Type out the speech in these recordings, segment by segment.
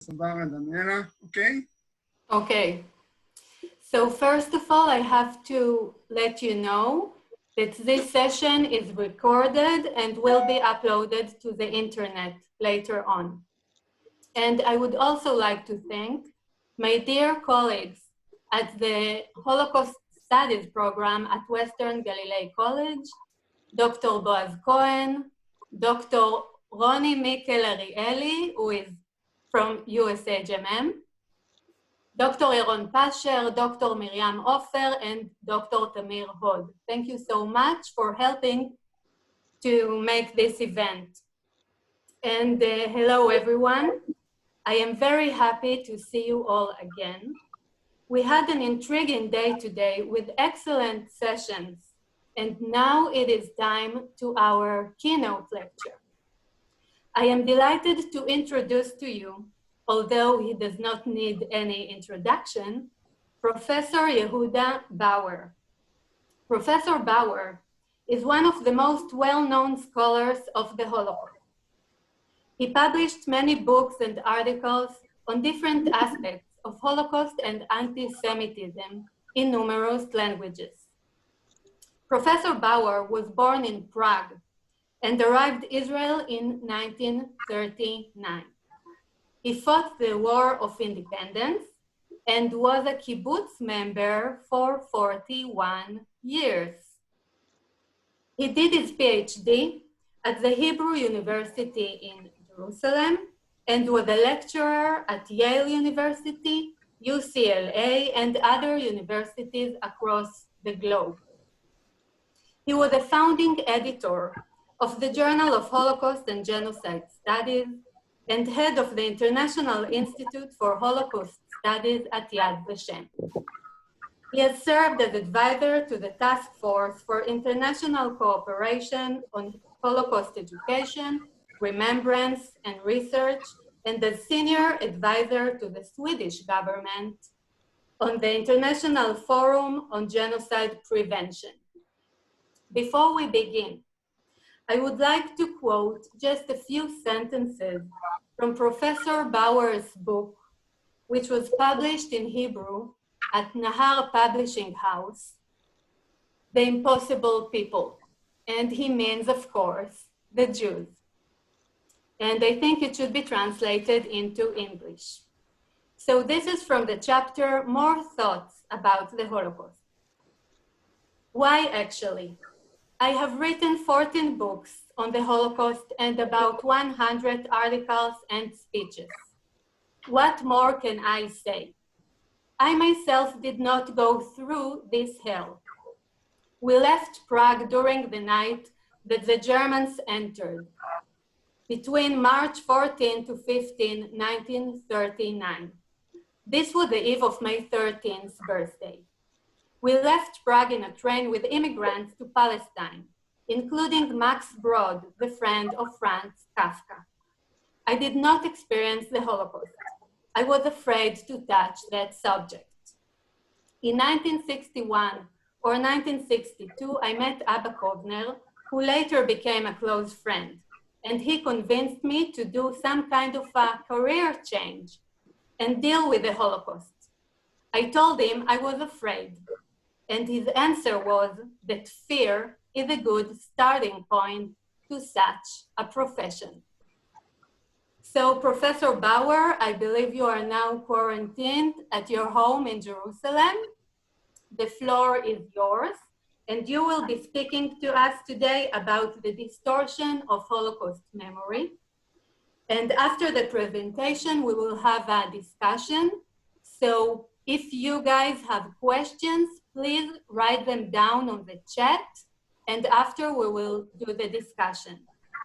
Daniela, okay? Okay. So first of all, I have to let you know that this session is recorded and will be uploaded to the internet later on. And I would also like to thank my dear colleagues at the Holocaust Studies program at Western Galilee College, Dr. Boaz Cohen, Dr. Ronnie Mikel Arieli, who is from USHMM, Dr. Aaron Pasher, Dr. Miriam Ofer, and Dr. Tamir Hod. Thank you so much for helping to make this event. And hello, everyone. I am very happy to see you all again. We had an intriguing day today with excellent sessions, and now it is time to our keynote lecture. I am delighted to introduce to you, although he does not need any introduction, Professor Yehuda Bauer. Professor Bauer is one of the most well-known scholars of the Holocaust. He published many books and articles on different aspects of Holocaust and anti-Semitism in numerous languages. Professor Bauer was born in Prague and arrived Israel in 1939. He fought the War of Independence and was a kibbutz member for 41 years. He did his PhD at the Hebrew University in Jerusalem and was a lecturer at Yale University, UCLA, and other universities across the globe. He was a founding editor of the Journal of Holocaust and Genocide Studies and head of the International Institute for Holocaust Studies at Yad Vashem. He has served as advisor to the Task Force for International Cooperation on Holocaust Education, Remembrance, and Research, and as senior advisor to the Swedish government on the International Forum on Genocide Prevention. Before we begin, I would like to quote just a few sentences from Professor Bauer's book, which was published in Hebrew at Nahar Publishing House, The Impossible People. And he means, of course, the Jews. And I think it should be translated into English. So this is from the chapter, More Thoughts About the Holocaust. Why actually? I have written 14 books on the Holocaust and about 100 articles and speeches. What more can I say? I myself did not go through this hell. We left Prague during the night that the Germans entered, between March 14 to 15, 1939. This was the eve of my 13th birthday. We left Prague in a train with immigrants to Palestine, including Max Brod, the friend of Franz Kafka. I did not experience the Holocaust. I was afraid to touch that subject. In 1961 or 1962, I met Abba Kovner, who later became a close friend, and he convinced me to do some kind of a career change and deal with the Holocaust. I told him I was afraid, and his answer was that fear is a good starting point to such a profession. So Professor Bauer, I believe you are now quarantined at your home in Jerusalem. The floor is yours, and you will be speaking to us today about the distortion of Holocaust memory. And after the presentation, we will have a discussion. So if you guys have questions, please write them down on the chat, and after we will do the discussion.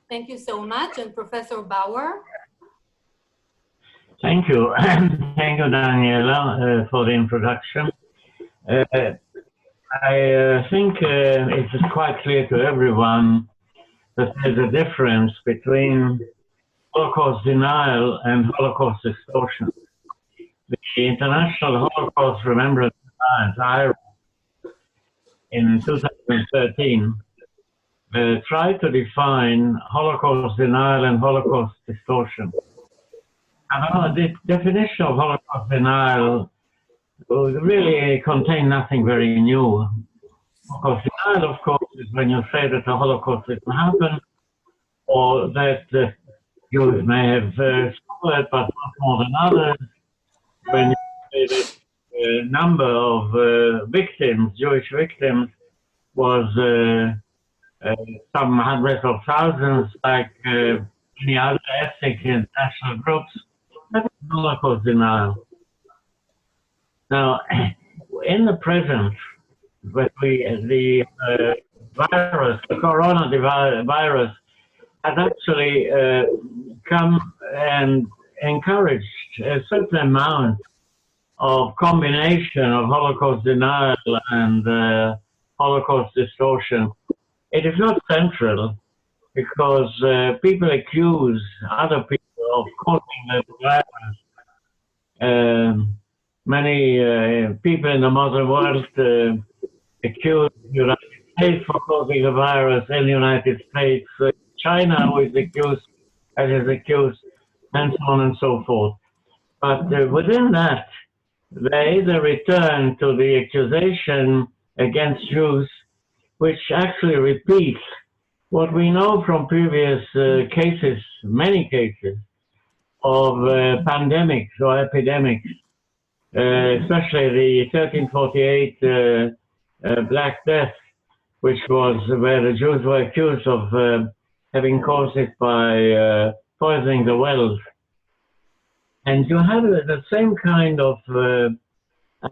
Thank you so much, and Professor Bauer. Thank you. Thank you, Daniela, for the introduction. I think it is quite clear to everyone that there's a difference between Holocaust denial and Holocaust distortion. The International Holocaust Remembrance Alliance, in 2013, tried to define Holocaust denial and Holocaust distortion. The definition of Holocaust denial really contains nothing very new. Holocaust denial, of course, is when you say that the Holocaust didn't happen, or that Jews may have suffered, but not more than others. When you say that the number of victims, Jewish victims, was some hundreds of thousands, like any other ethnic and national groups, that is Holocaust denial. Now, in the present, when the virus, the coronavirus, has actually come and encouraged a certain amount of combination of Holocaust denial and Holocaust distortion. It is not central because people accuse other people of causing the virus. Many people in the Muslim world accuse the United States for causing the virus in the United States. China is accused, and so on and so forth. But within that, they either return to the accusation against Jews, which actually repeats what we know from previous cases, many cases, of pandemics or epidemics, especially the 1348 Black Death, which was where the Jews were accused of having caused it by poisoning the wells. And you have the same kind of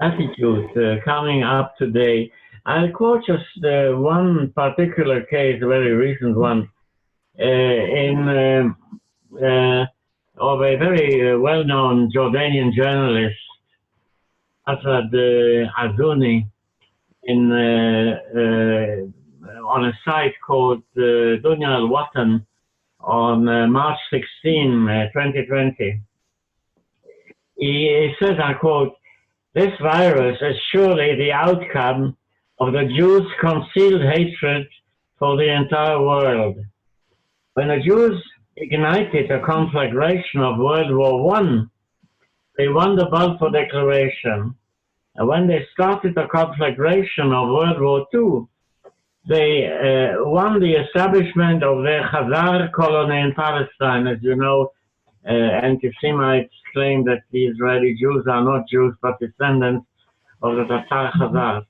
attitude coming up today. I'll quote just one particular case, a very recent one, of a very well-known Jordanian journalist, Asad Azouni, on a site called Dunya al-Watan on March 16, 2020. He says, I quote, "This virus is surely the outcome of the Jews' concealed hatred for the entire world. When the Jews ignited a conflagration of World War I, they won the Balfour Declaration. And when they started the conflagration of World War II, they won the establishment of their Khazar colony in Palestine. As you know, anti-Semites claim that the Israeli Jews are not Jews, but descendants of the Tatar Khazars.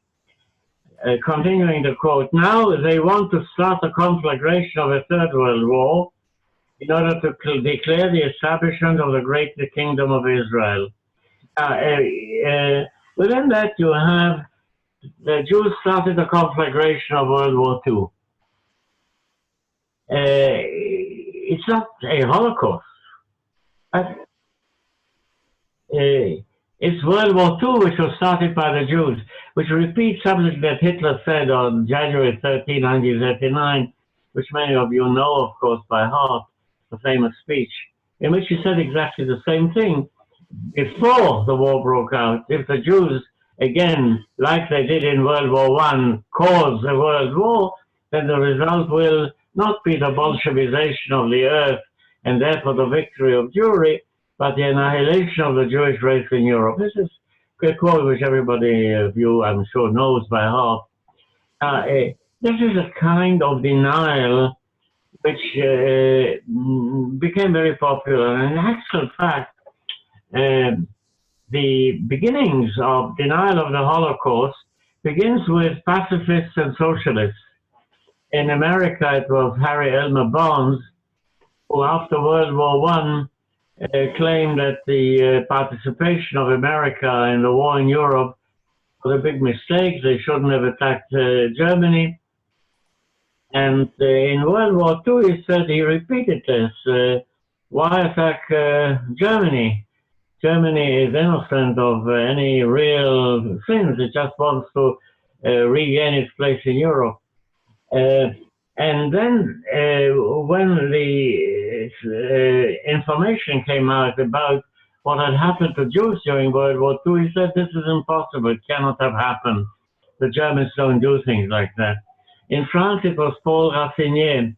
Continuing the quote, now they want to start a conflagration of a third world war in order to declare the establishment of the great kingdom of Israel. Within that, you have the Jews started the conflagration of World War II. It's not a Holocaust. It's World War II, which was started by the Jews, which repeats something that Hitler said on January 13, 1939, which many of you know, of course, by heart, the famous speech, in which he said exactly the same thing. Before the war broke out, if the Jews, again, like they did in World War I, cause a world war, then the result will not be the Bolshevization of the earth and therefore the victory of Jewry, but the annihilation of the Jewish race in Europe. This is a quote which everybody of you, I'm sure, knows by heart. This is a kind of denial which became very popular. And in actual fact, the beginnings of denial of the Holocaust begins with pacifists and socialists. In America, it was Harry Elmer Barnes, who after World War I claimed that the participation of America in the war in Europe was a big mistake. They shouldn't have attacked Germany. And in World War II, he said, he repeated this, why attack Germany? Germany is innocent of any real sins. It just wants to regain its place in Europe. And then when the information came out about what had happened to Jews during World War II, he said, this is impossible. It cannot have happened. The Germans don't do things like that. In France, it was Paul Racinier,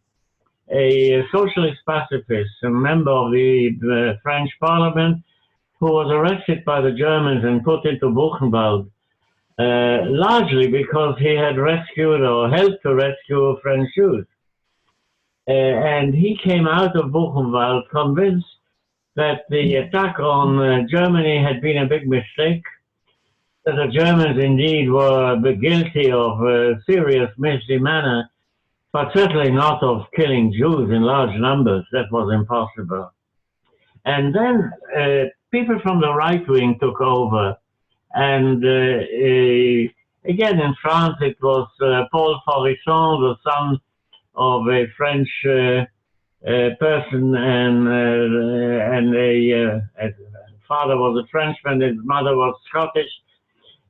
a socialist pacifist, a member of the French Parliament, who was arrested by the Germans and put into Buchenwald, largely because he had rescued or helped to rescue French Jews. And he came out of Buchenwald convinced that the attack on Germany had been a big mistake, that the Germans indeed were guilty of serious misdemeanor, but certainly not of killing Jews in large numbers. That was impossible. And then people from the right wing took over. And again, in France, it was Paul Faurisson, the son of a French person, and his father was a Frenchman, his mother was Scottish.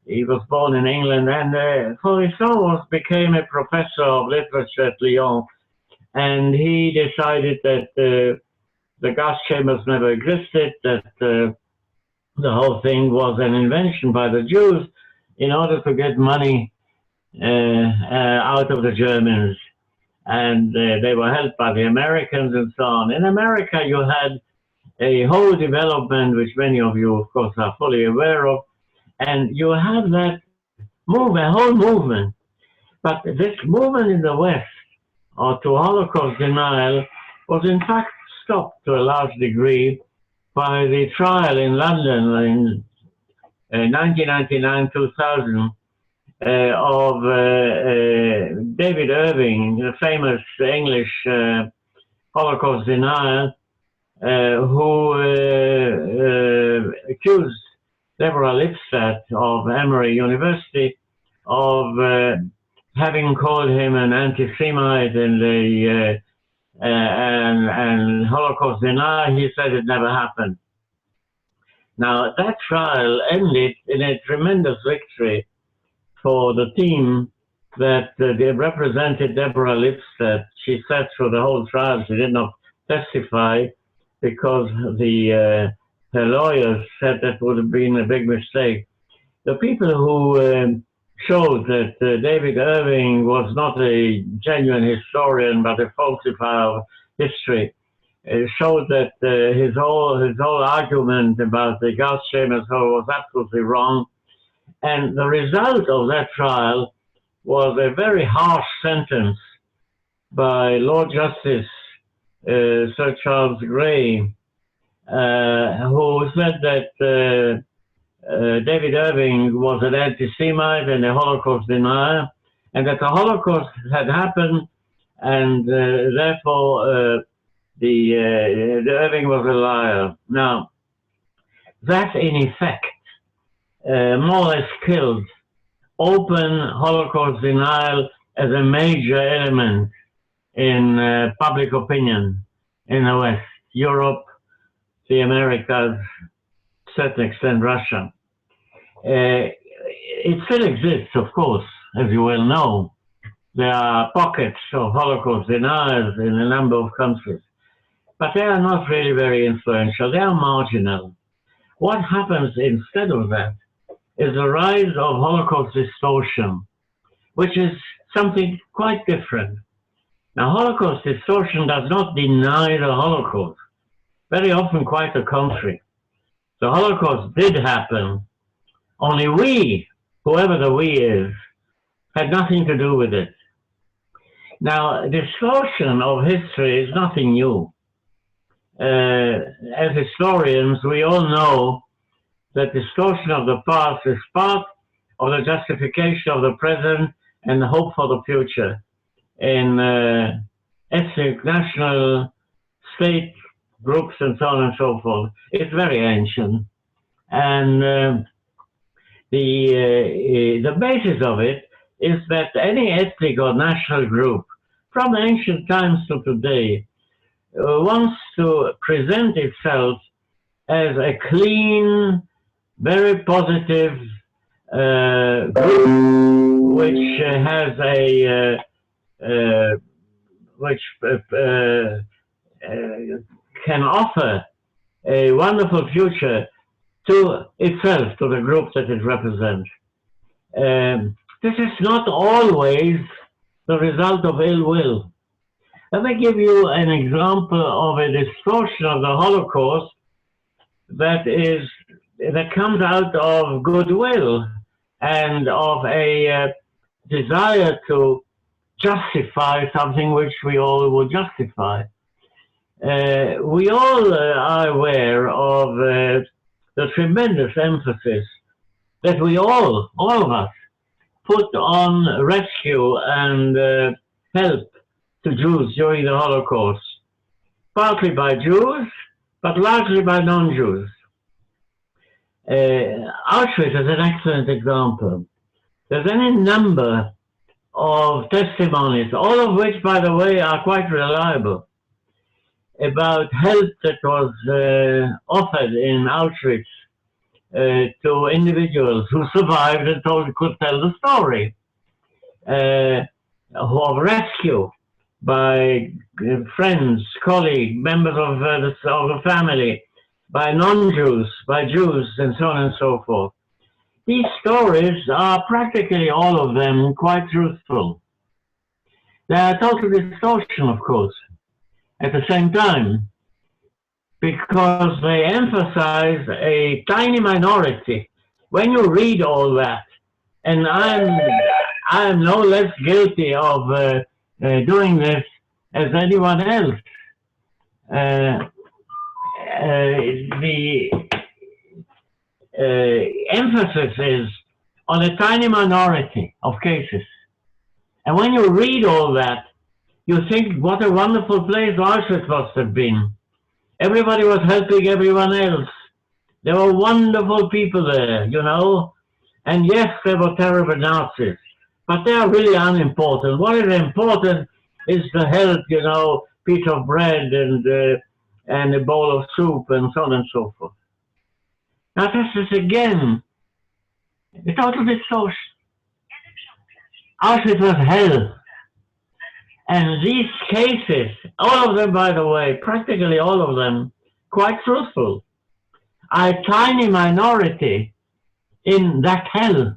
He was born in England, and Faurisson became a professor of literature at Lyon, and he decided that the gas chambers never existed, that the whole thing was an invention by the Jews in order to get money out of the Germans. And they were helped by the Americans and so on. In America, you had a whole development, which many of you, of course, are fully aware of, and you have that movement, a whole movement. But this movement in the West, or to Holocaust denial, was in fact stopped to a large degree by the trial in London in 1999-2000 of David Irving, the famous English Holocaust denier, who accused Deborah Lipstadt of Emory University of having called him an anti-Semite and Holocaust denier. He said it never happened. Now, that trial ended in a tremendous victory for the team that they represented Deborah Lipstadt. She sat through the whole trial. She did not testify because her lawyers said that would have been a big mistake. The people who showed that David Irving was not a genuine historian but a falsifier of history showed that his whole argument about the gas chambers was absolutely wrong. And the result of that trial was a very harsh sentence by Lord Justice Sir Charles Grey, who said that David Irving was an anti-Semite and a Holocaust denier, and that the Holocaust had happened, and therefore the Irving was a liar. Now, that in effect more or less killed open Holocaust denial as a major element in public opinion in the West, Europe, the Americas, to a certain extent Russia. It still exists, of course, as you well know. There are pockets of Holocaust deniers in a number of countries, but they are not really very influential. They are marginal. What happens instead of that is the rise of Holocaust distortion, which is something quite different. Now, Holocaust distortion does not deny the Holocaust. Very often, quite the contrary. The Holocaust did happen, only we, whoever the we is, had nothing to do with it. Now, distortion of history is nothing new. As historians, we all know that distortion of the past is part of the justification of the present and the hope for the future in ethnic, national, state groups and so on and so forth. It's very ancient. And the basis of it is that any ethnic or national group from ancient times to today wants to present itself as a clean, very positive group which has a can offer a wonderful future to itself, to the group that it represents. This is not always the result of ill will. Let me give you an example of a distortion of the Holocaust that comes out of goodwill and of a desire to justify something which we all would justify. We all are aware of the tremendous emphasis that we all of us, put on rescue and help to Jews during the Holocaust, partly by Jews, but largely by non-Jews. Auschwitz is an excellent example. There's any number of testimonies, all of which, by the way, are quite reliable, about help that was offered in Auschwitz to individuals who survived and could tell the story, of rescue by friends, colleagues, members of the family, by non-Jews, by Jews, and so on and so forth. These stories are practically all of them quite truthful. They are total distortion, of course, at the same time, because they emphasize a tiny minority. When you read all that, and I am no less guilty of doing this as anyone else. The emphasis is on a tiny minority of cases. And when you read all that, you think what a wonderful place Auschwitz must have been. Everybody was helping everyone else. There were wonderful people there, you know. And yes, there were terrible Nazis, but they are really unimportant. What is important is the help, you know, piece of bread and a bowl of soup and so on and so forth. Now this is again a total distortion. Auschwitz was hell. And these cases, all of them, by the way, practically all of them, quite truthful, are a tiny minority in that hell.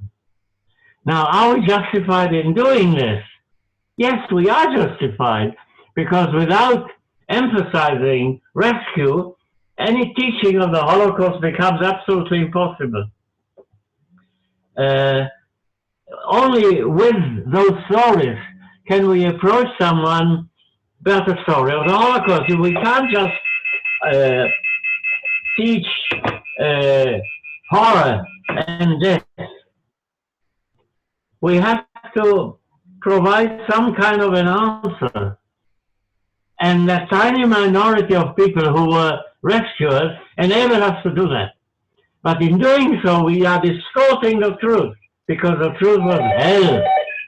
Now, are we justified in doing this? Yes, we are justified, because without emphasizing rescue, any teaching of the Holocaust becomes absolutely impossible. Only with those stories can we approach someone about the story of the Holocaust. We can't just teach horror and death. We have to provide some kind of an answer. And that tiny minority of people who were rescuers enabled us to do that. But in doing so, we are distorting the truth, because the truth was hell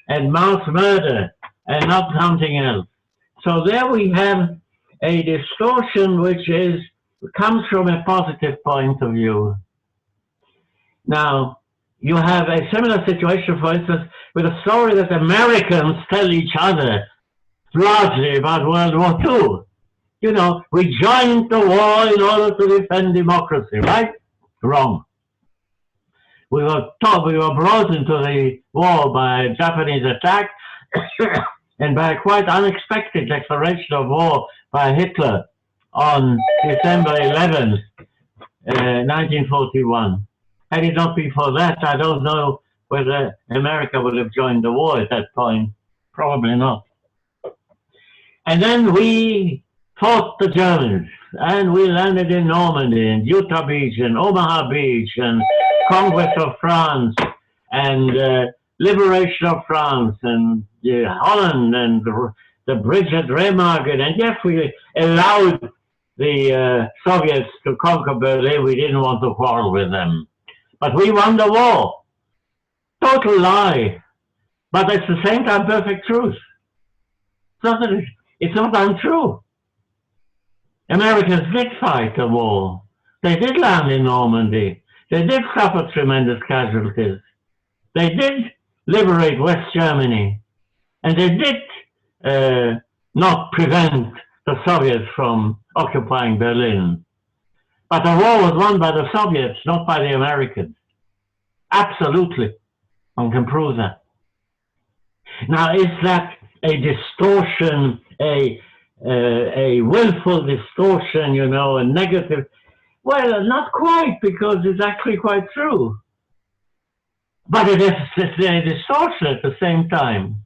and mass murder and not something else. So there we have a distortion which comes from a positive point of view. Now, you have a similar situation, for instance, with a story that Americans tell each other, largely about World War II. You know, we joined the war in order to defend democracy, right? Wrong. We were brought into the war by a Japanese attack and by a quite unexpected declaration of war by Hitler on December 11th, 1941. Had it not been for that, I don't know whether America would have joined the war at that point. Probably not. And then we fought the Germans, and we landed in Normandy, and Utah Beach, and Omaha Beach, and Conquest of France, and Liberation of France, and Holland, and the bridge at Remagen. And yes, we allowed the Soviets to conquer Berlin. We didn't want to quarrel with them. But we won the war. Total lie. But at the same time, perfect truth. It's not untrue. Americans did fight the war. They did land in Normandy. They did suffer tremendous casualties. They did liberate West Germany. And they did not prevent the Soviets from occupying Berlin. But the war was won by the Soviets, not by the Americans. Absolutely. One can prove that. Now, is that a distortion, a a willful distortion, you know, a negative. Well, not quite, because it's actually quite true. But it is a distortion at the same time.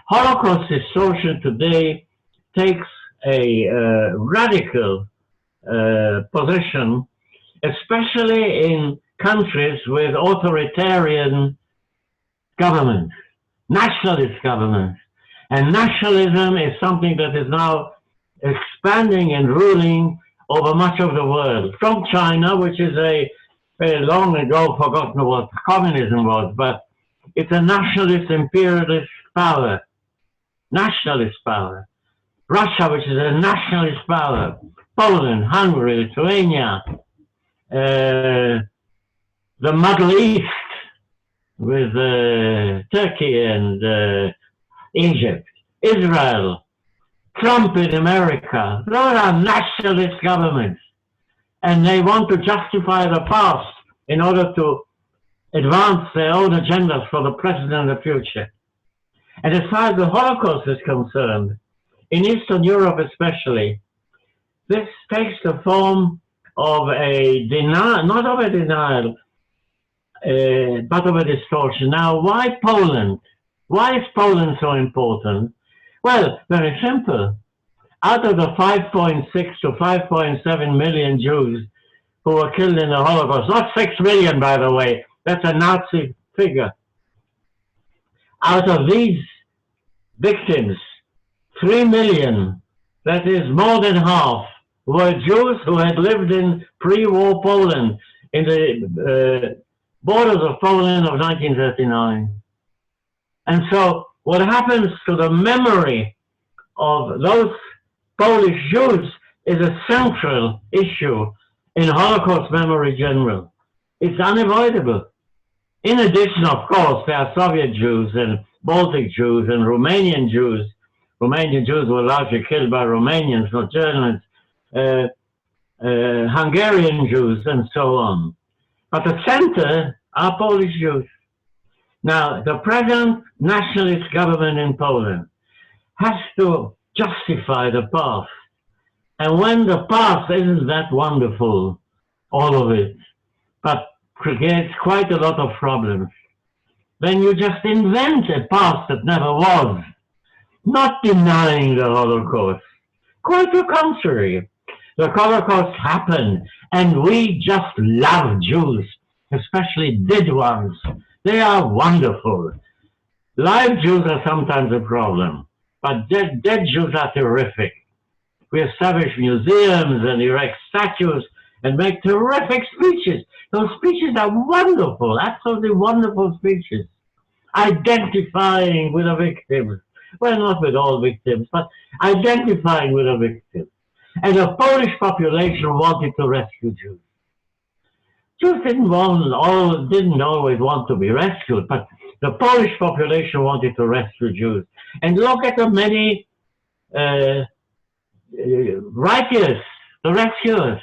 Holocaust distortion today takes a radical position, especially in countries with authoritarian governments, nationalist governments. And nationalism is something that is now expanding and ruling over much of the world. From China, which is a very long ago forgotten what communism was, but it's a nationalist imperialist power, nationalist power. Russia, which is a nationalist power. Poland, Hungary, Lithuania, the Middle East with Turkey and Egypt, Israel, Trump in America. Those are nationalist governments, and they want to justify the past in order to advance their own agendas for the present and the future. And as far as the Holocaust is concerned, in Eastern Europe especially, this takes the form of a denial, not of a denial, but of a distortion. Now, why Poland? Why is Poland so important? Well, very simple. Out of the 5.6 to 5.7 million Jews who were killed in the Holocaust, not 6 million, by the way, that's a Nazi figure. Out of these victims, 3 million, that is more than half, were Jews who had lived in pre-war Poland, in the borders of Poland of 1939. And so what happens to the memory of those Polish Jews is a central issue in Holocaust memory general. It's unavoidable. In addition, of course, there are Soviet Jews and Baltic Jews and Romanian Jews. Romanian Jews were largely killed by Romanians, not Germans. Hungarian Jews, and so on. But the center are Polish Jews. Now, the present nationalist government in Poland has to justify the past. And when the past isn't that wonderful, all of it, but creates quite a lot of problems, then you just invent a past that never was, not denying the Holocaust. Quite the contrary. The Holocaust happened, and we just love Jews, especially dead ones. They are wonderful. Live Jews are sometimes a problem, but dead Jews are terrific. We establish museums and erect statues and make terrific speeches. Those speeches are wonderful, absolutely wonderful speeches. Identifying with the victims. Well, not with all victims, but identifying with the victims. And the Polish population wanted to rescue Jews. Jews didn't always want to be rescued, but the Polish population wanted to rescue Jews. And look at the many righteous, the rescuers,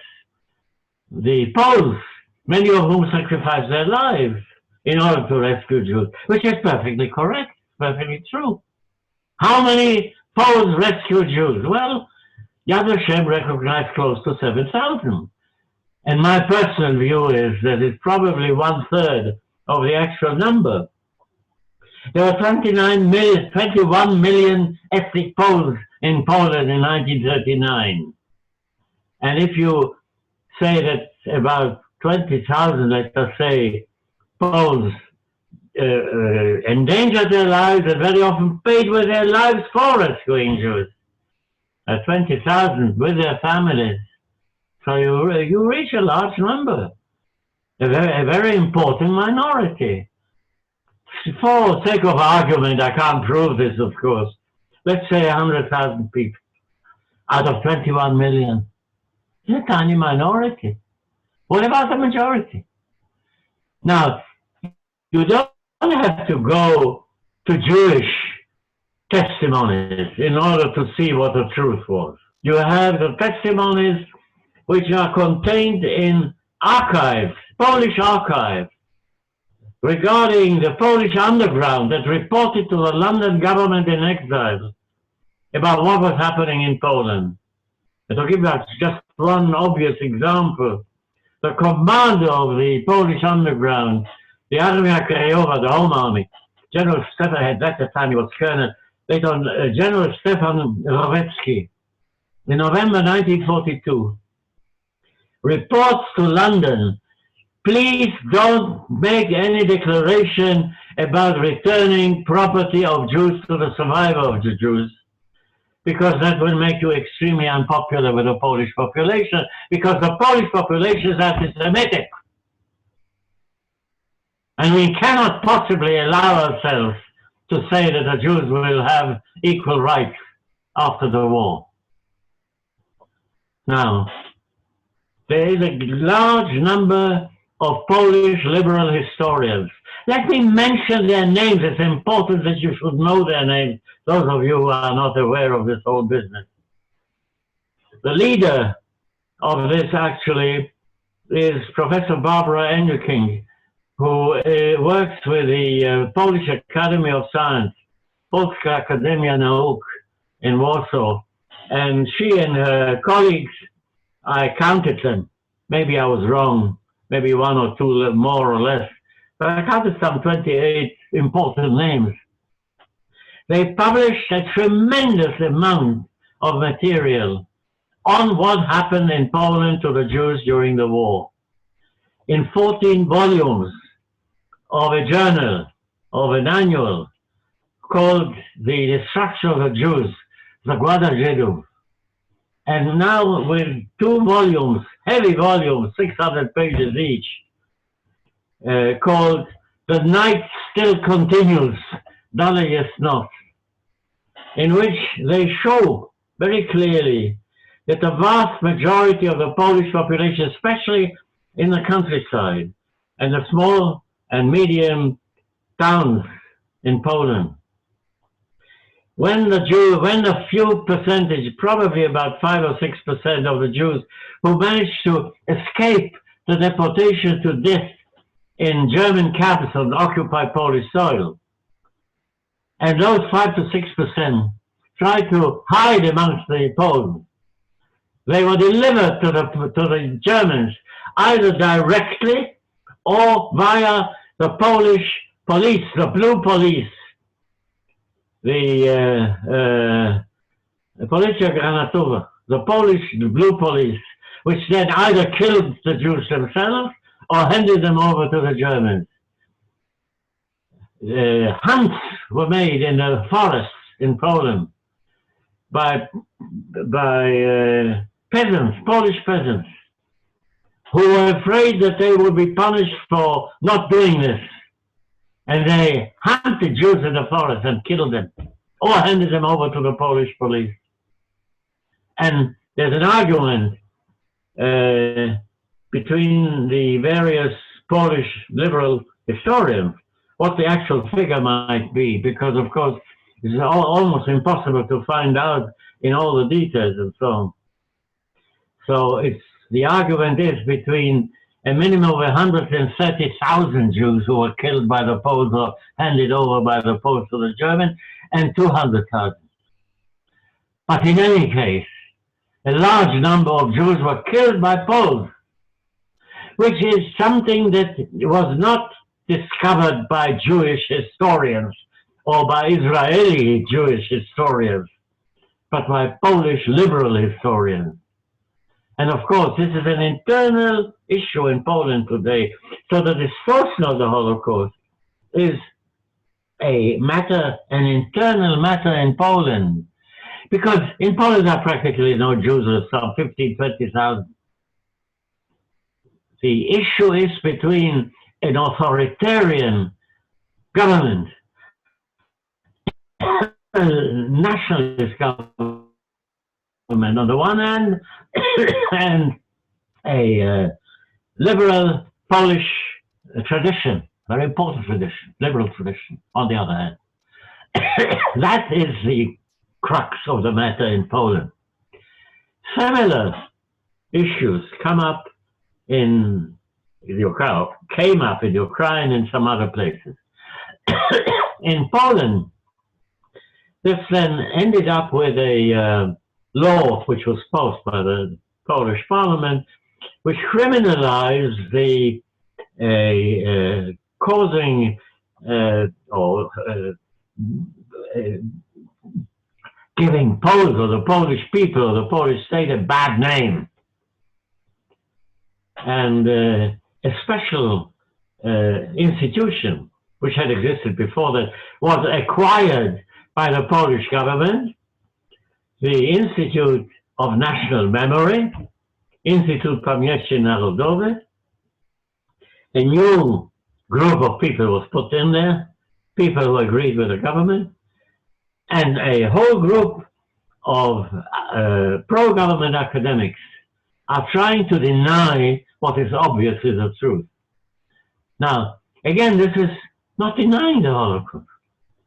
the Poles, many of whom sacrificed their lives in order to rescue Jews, which is perfectly correct, perfectly true. How many Poles rescued Jews? Well, Yad Vashem recognized close to 7,000. And my personal view is that it's probably 1/3 of the actual number. There were 21 million ethnic Poles in Poland in 1939. And if you say that about 20,000, let us say, Poles endangered their lives and very often paid with their lives for rescuing Jews. 20,000 with their families. So you reach a large number, a very important minority. For sake of argument, I can't prove this, of course. Let's say 100,000 people out of 21 million. It's a tiny minority. What about the majority? Now, you don't have to go to Jewish testimonies in order to see what the truth was. You have the testimonies which are contained in archives, Polish archives, regarding the Polish underground that reported to the London government in exile about what was happening in Poland. And to give us just one obvious example, the commander of the Polish underground, the Armia Krajowa, the Home Army, General Stefan, at that time he was colonel, later on General Stefan Rowecki, in November 1942, reports to London, please don't make any declaration about returning property of Jews to the survivor of the Jews, because that will make you extremely unpopular with the Polish population, because the Polish population is anti-Semitic. And we cannot possibly allow ourselves to say that the Jews will have equal rights after the war. Now, there is a large number of Polish liberal historians. Let me mention their names. It's important that you should know their names, those of you who are not aware of this whole business. The leader of this actually is Professor Barbara Engelking, who works with the Polish Academy of Science, Polska Akademia Nauk in Warsaw. And she and her colleagues, I counted them, maybe I was wrong, maybe one or two more or less, but I counted some 28 important names. They published a tremendous amount of material on what happened in Poland to the Jews during the war. In 14 volumes of a journal, of an annual, called The Destruction of the Jews, Zagłada Żydów. And now with 2 volumes, heavy volumes, 600 pages each, called The Night Still Continues, Dalej jest noc, in which they show very clearly that the vast majority of the Polish population, especially in the countryside and the small and medium towns in Poland, when the few percentage, probably about 5 or 6% of the Jews who managed to escape the deportation to death in German camps on occupied Polish soil, and those 5 to 6% tried to hide amongst the Poles, they were delivered to the Germans either directly or via the Polish police, the blue police, the Policja Granatowa, the Polish blue police, which then either killed the Jews themselves or handed them over to the Germans. Hunts were made in the forests in Poland by peasants, Polish peasants, who were afraid that they would be punished for not doing this. And they hunted Jews in the forest and killed them, or handed them over to the Polish police. And there's an argument between the various Polish liberal historians what the actual figure might be, because of course it's almost impossible to find out in all the details and so on. So the argument is between a minimum of 130,000 Jews who were killed by the Poles or handed over by the Poles to the Germans, and 200,000. But in any case, a large number of Jews were killed by Poles, which is something that was not discovered by Jewish historians or by Israeli Jewish historians, but by Polish liberal historians. And of course, this is an internal issue in Poland today. So the distortion of the Holocaust is an internal matter in Poland. Because in Poland there are practically no Jews, or some 15, 20,000. The issue is between an authoritarian government, a nationalist government on the one hand, and a liberal Polish tradition, very important tradition, liberal tradition, on the other hand. That is the crux of the matter in Poland. Similar issues came up in Ukraine and some other places. In Poland, This then ended up with a law which was passed by the Polish Parliament, which criminalized the causing or giving Poles or the Polish people or the Polish state a bad name. And a special institution which had existed before that was acquired by the Polish government, the Institute of National Memory, Instytut Pamięci Narodowej. A new group of people was put in there, people who agreed with the government, and a whole group of pro-government academics are trying to deny what is obviously the truth. Now, again, this is not denying the Holocaust.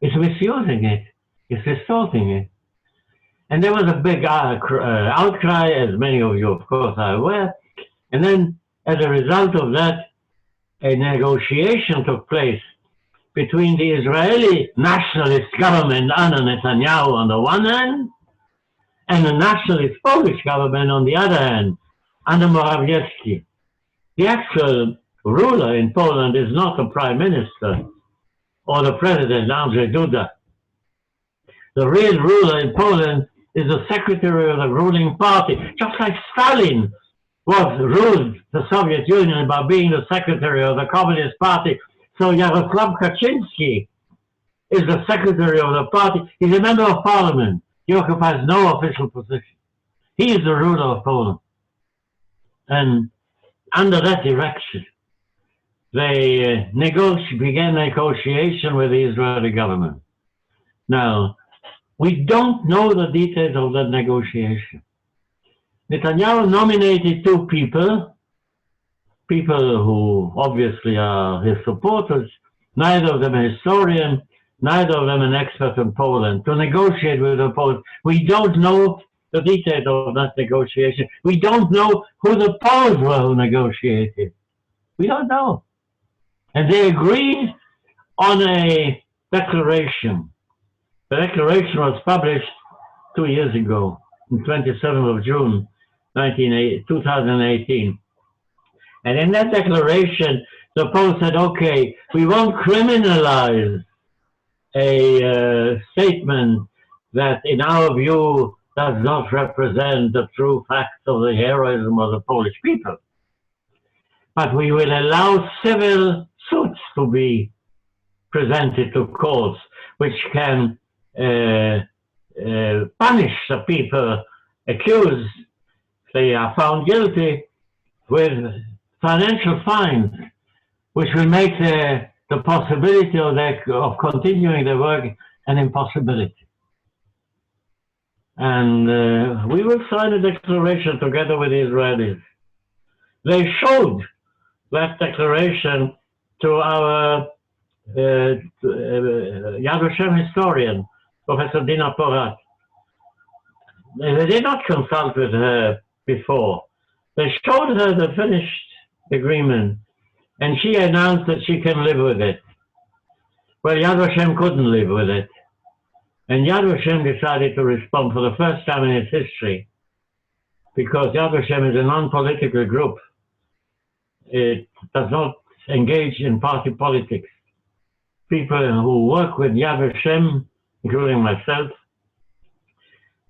It's misusing it. It's distorting it. And there was a big outcry, as many of you, of course, are aware. And then, as a result of that, a negotiation took place between the Israeli nationalist government under Netanyahu on the one hand, and the nationalist Polish government on the other hand, under Morawiecki. The actual ruler in Poland is not the prime minister or the president, Andrzej Duda. The real ruler in Poland is the secretary of the ruling party, just like Stalin ruled the Soviet Union by being the secretary of the Communist Party. So Jarosław Kaczynski is the secretary of the party. He's a member of parliament. He occupies no official position. He is the ruler of Poland. And under that direction, they began negotiation with the Israeli government. Now, we don't know the details of that negotiation. Netanyahu nominated two people who obviously are his supporters, neither of them a historian, neither of them an expert in Poland, to negotiate with the Poles. We don't know the details of that negotiation. We don't know who the Poles were who negotiated. We don't know. And they agreed on a declaration. The declaration was published 2 years ago, on 27th of June, 2018. And in that declaration, the Poles said, okay, we won't criminalize a statement that in our view does not represent the true facts of the heroism of the Polish people. But we will allow civil suits to be presented to courts, which can punish the people accused, if they are found guilty, with financial fines, which will make the possibility of continuing the work an impossibility. And we will sign a declaration together with the Israelis. They showed that declaration to our Yad Vashem historian, Professor Dina Porat. They did not consult with her before. They showed her the finished agreement, and she announced that she can live with it. Well, Yad Vashem couldn't live with it. And Yad Vashem decided to respond for the first time in its history, because Yad Vashem is a non-political group. It does not engage in party politics. People who work with Yad Vashem, including myself,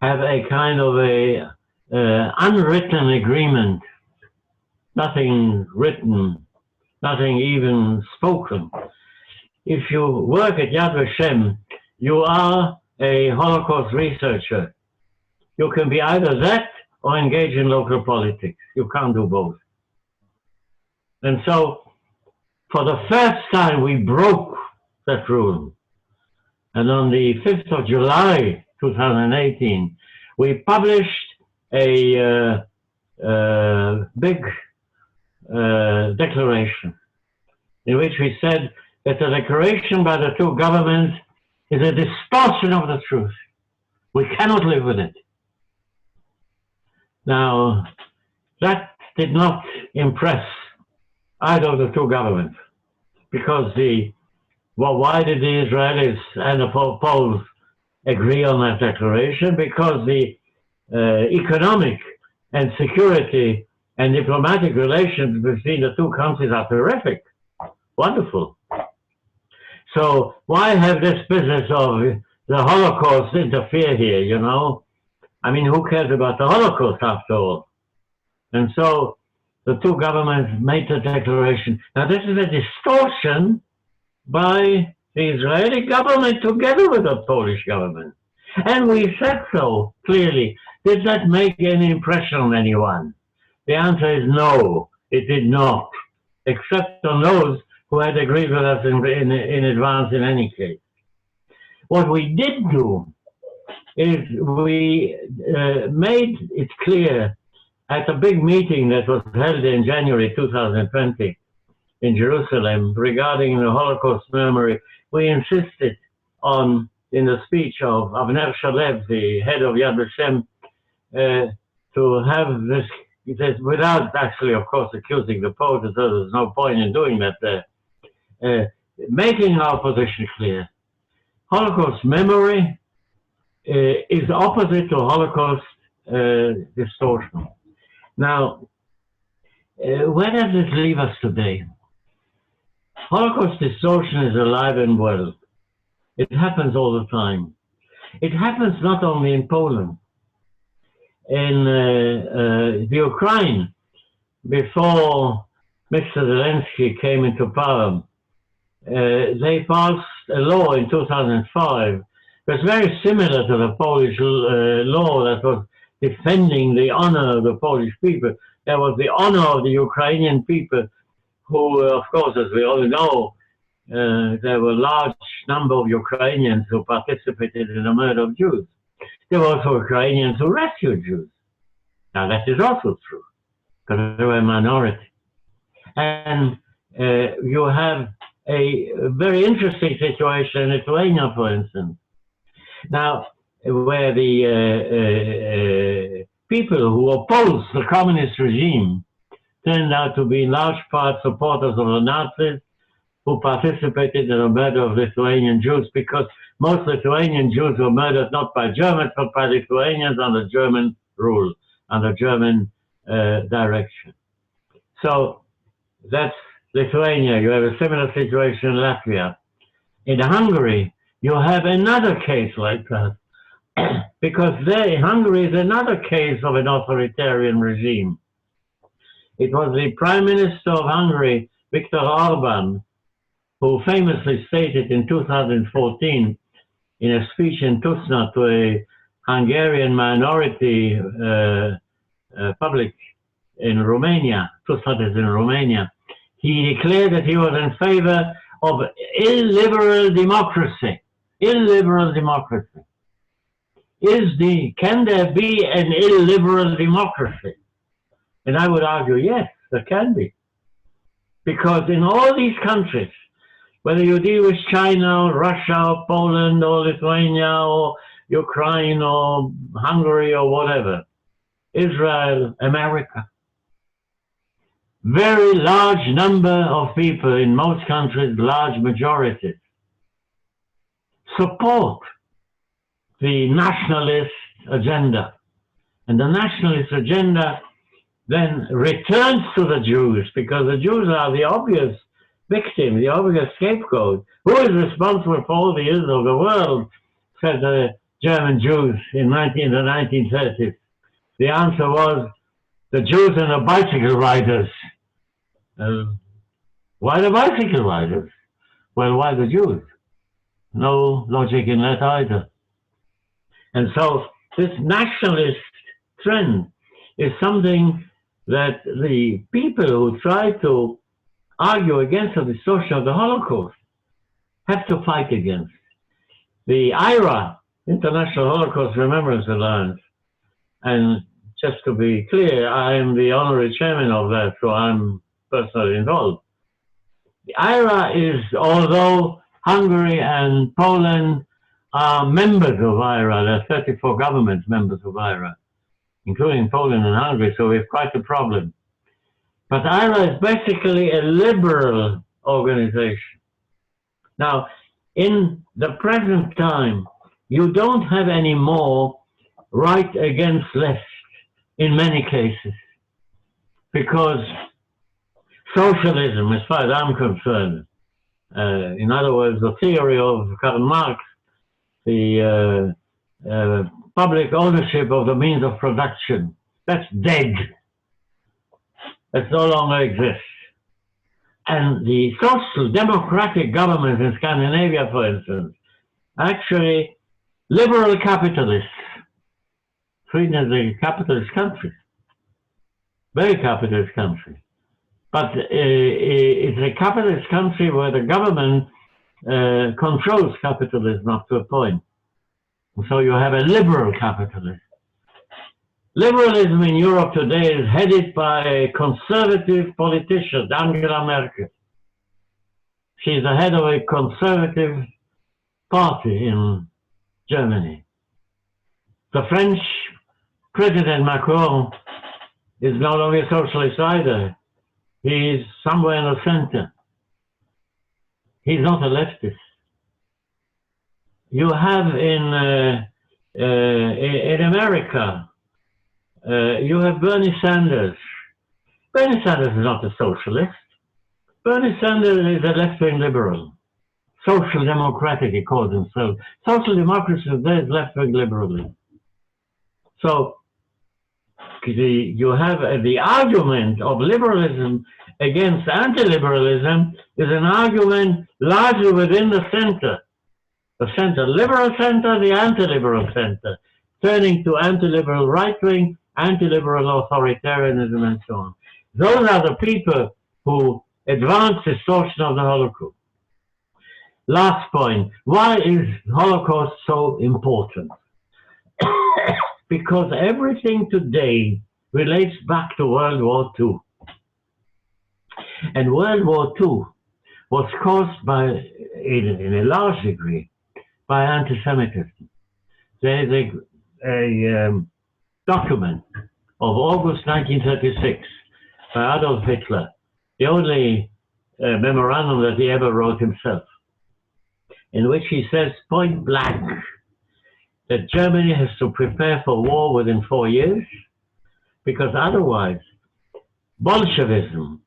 have a kind of unwritten agreement, nothing written, nothing even spoken. If you work at Yad Vashem, you are a Holocaust researcher. You can be either that or engage in local politics. You can't do both. And so, for the first time, we broke that rule. And on the 5th of July, 2018, we published a big declaration in which we said that the declaration by the two governments is a distortion of the truth. We cannot live with it. Now, that did not impress either of the two governments, because why did the Israelis and the Poles agree on that declaration because the economic and security and diplomatic relations between the two countries are terrific. Wonderful. So why have this business of the Holocaust interfere here, you know? I mean, who cares about the Holocaust after all? And so the two governments made the declaration. Now this is a distortion by the Israeli government together with the Polish government. And we said so clearly. Did that make any impression on anyone? The answer is no, it did not, except on those who had agreed with us in advance in any case. What we did do is we made it clear at a big meeting that was held in January 2020 in Jerusalem regarding the Holocaust memory. We insisted on, in the speech of Avner Shalev, the head of Yad Vashem, to have this, he says, without actually, of course, accusing the Pope, so there's no point in doing that, making our position clear. Holocaust memory is opposite to Holocaust distortion. Now, where does this leave us today? Holocaust distortion is alive and well. It happens all the time. It happens not only in Poland. In the Ukraine, before Mr. Zelensky came into power, they passed a law in 2005 that's very similar to the Polish law that was defending the honor of the Polish people. There was the honor of the Ukrainian people who, of course, as we all know, there were a large number of Ukrainians who participated in the murder of Jews. There were also Ukrainians who rescued Jews. Now that is also true, because they were a minority. And you have a very interesting situation in Lithuania, for instance. Now, where the people who opposed the communist regime turned out to be in large part supporters of the Nazis who participated in the murder of Lithuanian Jews, because most Lithuanian Jews were murdered not by Germans, but by Lithuanians under German rule, under German direction. So that's Lithuania. You have a similar situation in Latvia. In Hungary, you have another case like that, because Hungary is another case of an authoritarian regime. It was the Prime Minister of Hungary, Viktor Orban, who famously stated in 2014 in a speech in Tusna to a Hungarian minority public in Romania, Tusna is in Romania, he declared that he was in favor of illiberal democracy. Illiberal democracy. Can there be an illiberal democracy? And I would argue, yes, there can be. Because in all these countries, whether you deal with China, or Russia, or Poland, or Lithuania, or Ukraine, or Hungary, or whatever, Israel, America, very large number of people in most countries, large majorities, support the nationalist agenda. And the nationalist agenda then returns to the Jews, because the Jews are the obvious victim, the obvious scapegoat. Who is responsible for all the ills of the world, said the German Jews in the 1930s. The answer was the Jews and the bicycle riders. Why the bicycle riders? Well, why the Jews? No logic in that either. And so this nationalist trend is something that the people who try to argue against the distortion of the Holocaust have to fight against. The IRA, International Holocaust Remembrance Alliance, and just to be clear, I am the honorary chairman of that, so I'm personally involved. The IRA is, although Hungary and Poland are members of IRA, there are 34 governments members of IRA, including Poland and Hungary, so we have quite a problem. But IRA is basically a liberal organization. Now, in the present time, you don't have any more right against left in many cases, because socialism, as far as I'm concerned, in other words, the theory of Karl Marx, the public ownership of the means of production, that's dead. That no longer exists. And the social democratic governments in Scandinavia, for instance, actually liberal capitalists. Sweden is a capitalist country, very capitalist country. But it's a capitalist country where the government controls capitalism up to a point. So you have a liberal capitalist. Liberalism in Europe today is headed by a conservative politician, Angela Merkel. She's the head of a conservative party in Germany. The French President Macron is no longer a socialist either. He's somewhere in the center. He's not a leftist. You have in America, you have Bernie Sanders. Bernie Sanders is not a socialist. Bernie Sanders is a left-wing liberal. Social democratic, he calls himself. Social democracy today is left-wing liberalism. So you have the argument of liberalism against anti-liberalism is an argument largely within the center. The center, liberal center, the anti-liberal center, turning to anti-liberal right-wing, anti-liberal authoritarianism, and so on. Those are the people who advance distortion of the Holocaust. Last point, why is Holocaust so important? Because everything today relates back to World War II. And World War II was caused by, in a large degree, by anti-Semitism. There is a document of August 1936 by Adolf Hitler, the only memorandum that he ever wrote himself, in which he says point blank that Germany has to prepare for war within 4 years, because otherwise Bolshevism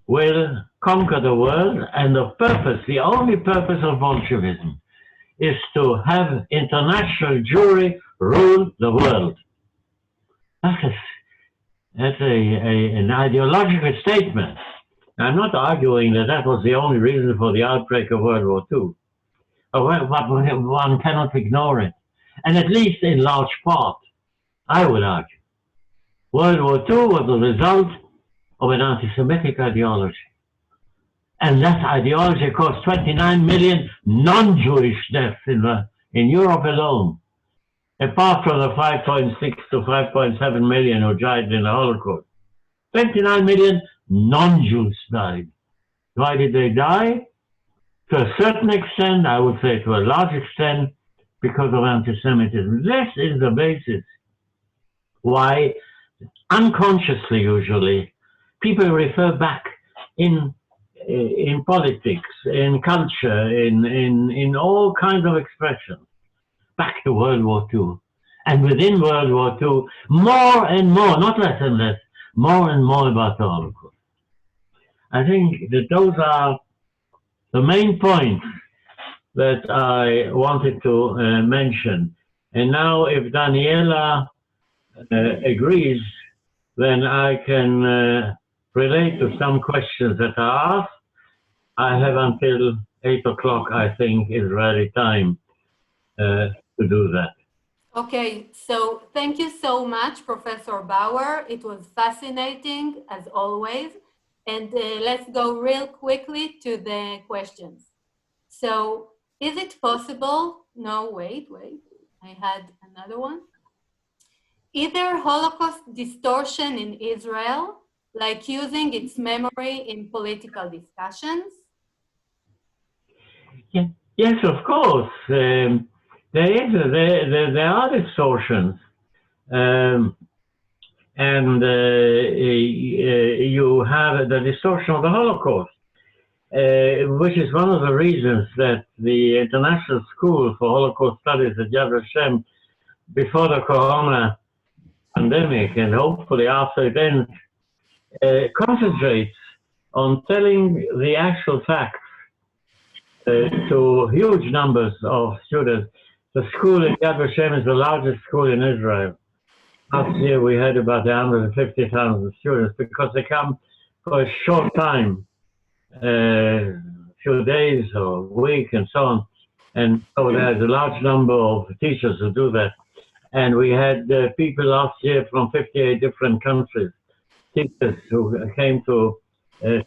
will conquer the world, and the purpose, the only purpose of Bolshevism is to have international Jewry rule the world. That's an ideological statement. I'm not arguing that that was the only reason for the outbreak of World War II. But one cannot ignore it. And at least in large part, I would argue, World War II was the result of an anti-Semitic ideology. And that ideology caused 29 million non-Jewish deaths in Europe alone, apart from the 5.6 to 5.7 million who died in the Holocaust. 29 million non-Jews died. Why did they die? To a certain extent, I would say to a large extent, because of anti-Semitism. This is the basis why, unconsciously usually, people refer back in politics, in culture, in all kinds of expressions, back to World War II. And within World War II, more and more, not less and less, more and more about the Holocaust. I think that those are the main points that I wanted to mention. And now if Daniela agrees, then I can relate to some questions that are asked. I have until 8 o'clock, I think, Israeli time to do that. Okay, so thank you so much, Professor Bauer. It was fascinating, as always. And let's go real quickly to the questions. So, is it possible? No, wait. I had another one. Is there Holocaust distortion in Israel, like using its memory in political discussions? Yeah. Yes, of course. There are distortions. And you have the distortion of the Holocaust. which is one of the reasons that the International School for Holocaust Studies at Yad Vashem, before the Corona pandemic and hopefully after it ends, concentrates on telling the actual facts to huge numbers of students. The school in Yad Vashem is the largest school in Israel. Last year we had about 150,000 students because they come for a short time, few days or a week and so on. And so there's a large number of teachers who do that. And we had people last year from 58 different countries, teachers who came to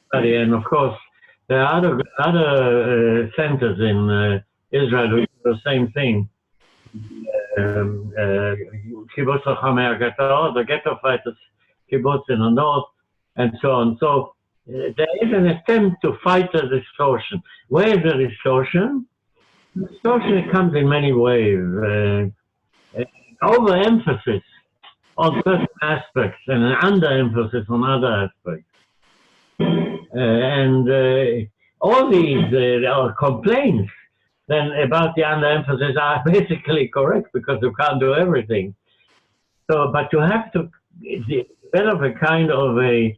study. And of course, there are other centers in Israel who do the same thing. Kibbutz Lachamei HaGhetto, the ghetto fighters kibbutz in the north, and so on. So there is an attempt to fight the distortion. Where is the distortion? Distortion comes in many ways. Overemphasis on certain aspects and an underemphasis on other aspects. All these complaints then about the underemphasis are basically correct because you can't do everything. So, but you have to develop a kind of a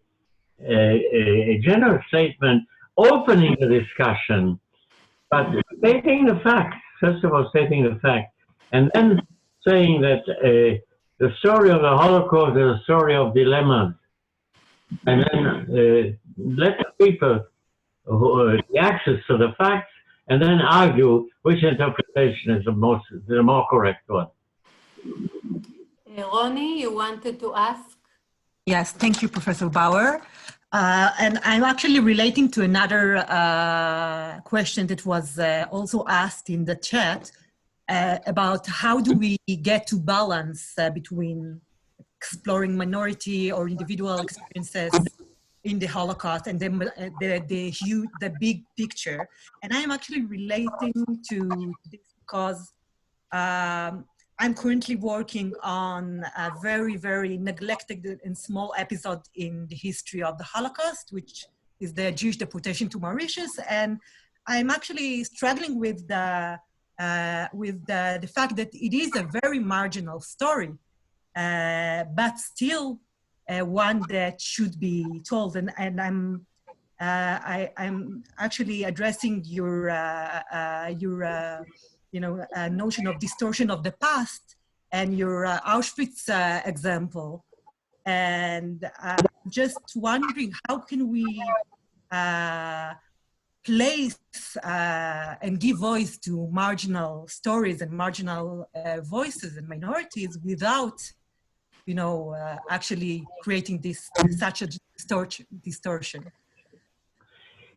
general statement opening the discussion, but stating the facts, first of all stating the facts, and then saying that the story of the Holocaust is a story of dilemmas, and then let the people who the access to the facts, and then argue which interpretation is the more correct one. Ronnie, you wanted to ask? Yes, thank you, Professor Bauer. And I'm actually relating to another question that was also asked in the chat about how do we get to balance between exploring minority or individual experiences in the Holocaust and then the big picture. And I'm actually relating to this because I'm currently working on a very, very neglected and small episode in the history of the Holocaust, which is the Jewish deportation to Mauritius. And I'm actually struggling with the fact that it is a very marginal story, but still one that should be told. And I'm actually addressing your notion of distortion of the past and your Auschwitz example. And I'm just wondering, how can we place and give voice to marginal stories and marginal voices and minorities without, actually creating such a distortion?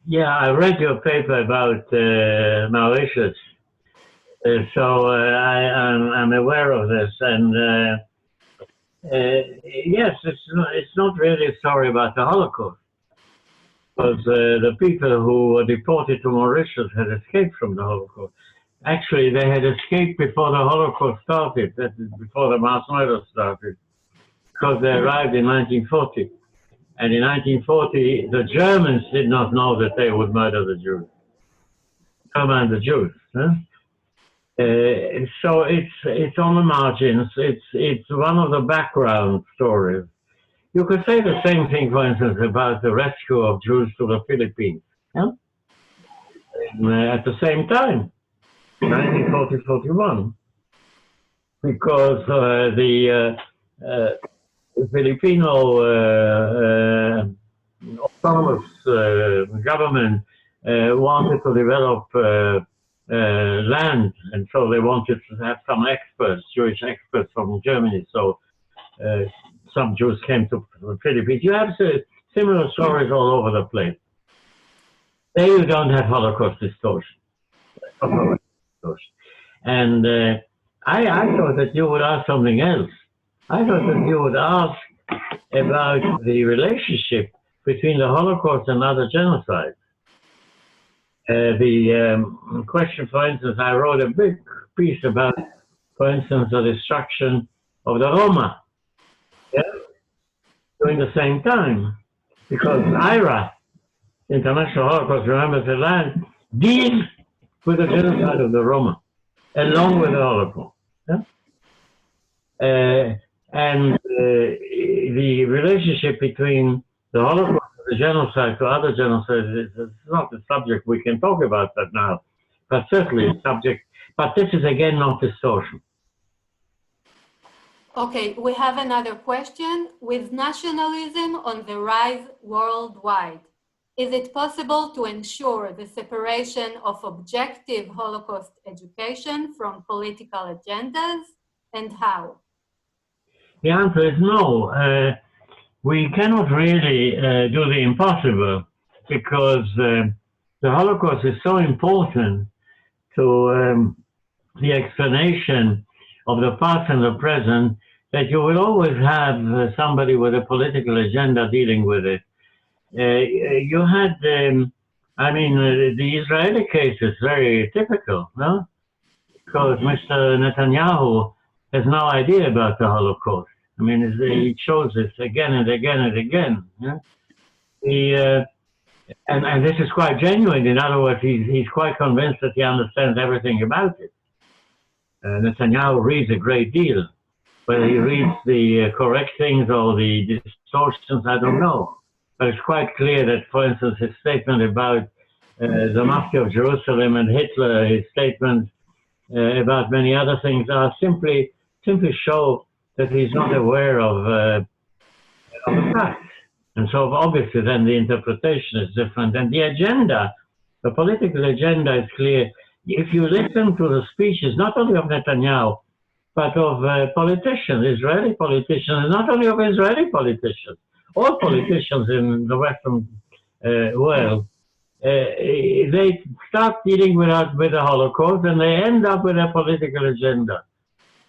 Yeah, I read your paper about Mauritius. So I'm aware of this, and yes, it's not really a story about the Holocaust, because the people who were deported to Mauritius had escaped from the Holocaust. Actually, they had escaped before the Holocaust started, that is, before the mass murder started, because they arrived in 1940. And in 1940, the Germans did not know that they would murder the Jews. Command the Jews. Huh? So it's on the margins. It's one of the background stories. You could say the same thing, for instance, about the rescue of Jews to the Philippines. Yeah? At the same time, 1940-41, because the Filipino autonomous government wanted to develop land, and so they wanted to have some experts, Jewish experts from Germany. So some Jews came to the Philippines. You have similar stories all over the place. There you don't have Holocaust distortion. And I thought that you would ask something else. I thought that you would ask about the relationship between the Holocaust and other genocides. The question, for instance, I wrote a big piece about, for instance, the destruction of the Roma, yeah? During the same time, because IRA International Holocaust Remembrance Alliance, deals with the genocide of the Roma, along with the Holocaust. Yeah? And the relationship between the Holocaust and the genocide to other genocides is not a subject we can talk about that now, but certainly a subject. But this is again not distortion. Okay, we have another question. With nationalism on the rise worldwide, is it possible to ensure the separation of objective Holocaust education from political agendas, and how? The answer is no. We cannot really do the impossible, because the Holocaust is so important to the explanation of the past and the present that you will always have somebody with a political agenda dealing with it. You had, the Israeli case is very typical, no? Because Mr. Netanyahu has no idea about the Holocaust. I mean, he shows this again and again and again. Yeah? And this is quite genuine. In other words, he's quite convinced that he understands everything about it. Netanyahu reads a great deal. Whether he reads the correct things or the distortions, I don't know. But it's quite clear that, for instance, his statement about the Mafia of Jerusalem and Hitler, his statements about many other things, are simply show that he's not aware of the facts. And so obviously then the interpretation is different. And the agenda, the political agenda is clear. If you listen to the speeches, not only of Netanyahu, but of politicians, Israeli politicians, and not only of Israeli politicians, all politicians in the Western world, they start dealing with the Holocaust and they end up with a political agenda.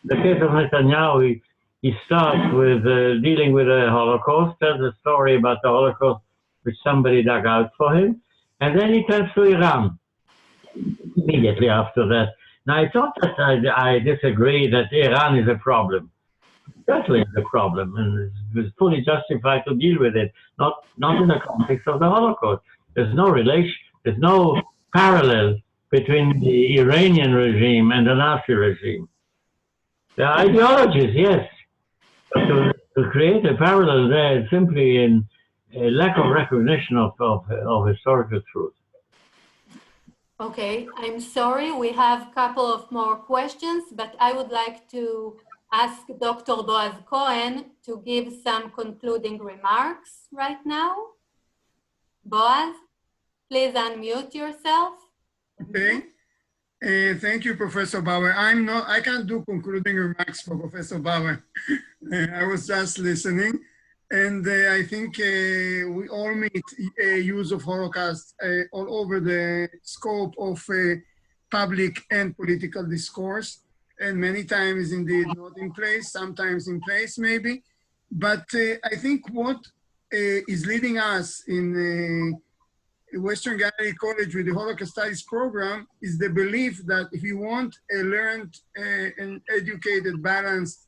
In the case of Netanyahu, he starts with dealing with the Holocaust, tells a story about the Holocaust which somebody dug out for him, and then he turns to Iran immediately after that. Now, it's not that I disagree that Iran is a problem. Certainly it's a problem, and it's fully justified to deal with it, not in the context of the Holocaust. There's no relation, there's no parallel between the Iranian regime and the Nazi regime. There are ideologies, yes, but to create a parallel there is simply in a lack of recognition of historical truth. Okay, I'm sorry, we have a couple of more questions, but I would like to ask Dr. Boaz Cohen to give some concluding remarks right now. Boaz, please unmute yourself. Okay. Thank you, Professor Bauer. I can't do concluding remarks for Professor Bauer. I was just listening. And I think we all meet use of Holocaust all over the scope of public and political discourse. And many times indeed not in place, sometimes in place maybe. But I think what is leading us in Western Galilee College with the Holocaust Studies program is the belief that if you want a learned and educated, balanced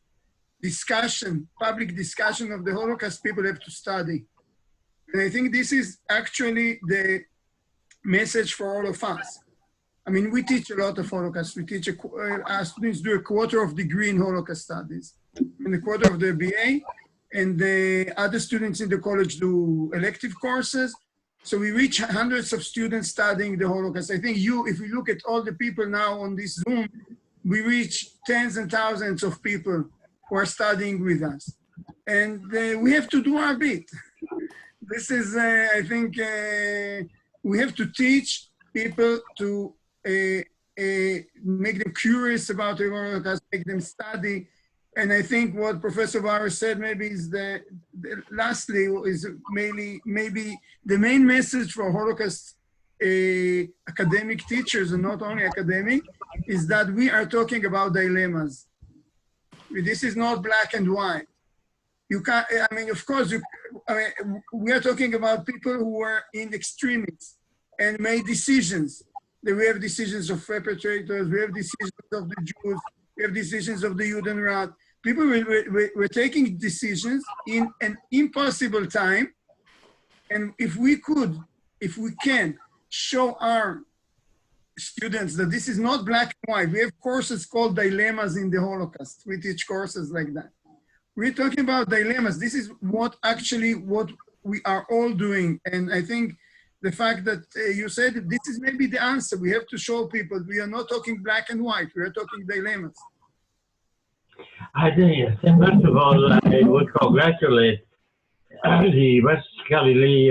discussion, public discussion of the Holocaust, people have to study. And I think this is actually the message for all of us. I mean, we teach a lot of Holocaust. We teach, our students do a quarter of degree in Holocaust studies and a quarter of their BA, and the other students in the college do elective courses. So we reach hundreds of students studying the Holocaust. I think if we look at all the people now on this Zoom, we reach tens and thousands of people who are studying with us. And we have to do our bit. This is, I think, we have to teach people to make them curious about the Holocaust, make them study. And I think what Professor Bauer said maybe is lastly is maybe the main message for Holocaust academic teachers, and not only academic, is that we are talking about dilemmas. This is not black and white. You can't, I mean, of course, we are talking about people who were in extremis and made decisions. We have decisions of perpetrators, we have decisions of the Jews, we have decisions of the Judenrat. People were taking decisions in an impossible time. And if we could if we can show our students that this is not black and white. We have courses called dilemmas in the Holocaust. We teach courses like that. We're talking about dilemmas. This is what we are all doing. And I think the fact that you said this is maybe the answer. We have to show people we are not talking black and white. We are talking dilemmas. I think, first of all, I would congratulate the West Galilee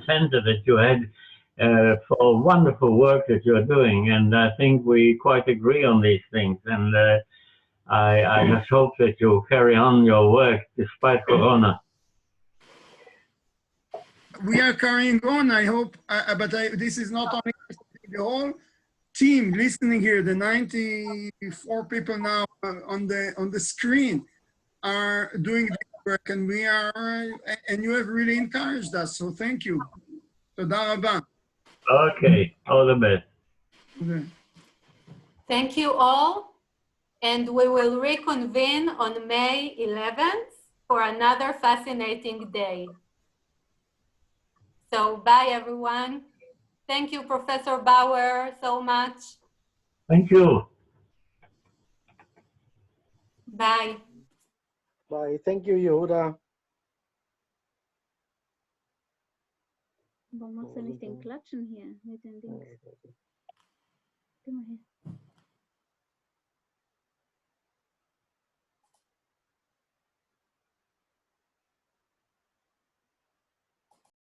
center that you had for wonderful work that you're doing. And I think we quite agree on these things. And I just hope that you carry on your work despite Corona. We are carrying on, I hope, this is not only the whole team listening here, the 94 people now on the screen are doing this work, and and you have really encouraged us, so thank you. Toda rabba. Okay, all the best. Okay. Thank you all, and we will reconvene on May 11th for another fascinating day. So bye, everyone. Thank you, Professor Bauer, so much. Thank you. Bye. Bye. Thank you, Yehuda. Warum machst du nicht den Klatschen hier mit den Dings? Guck mal hier.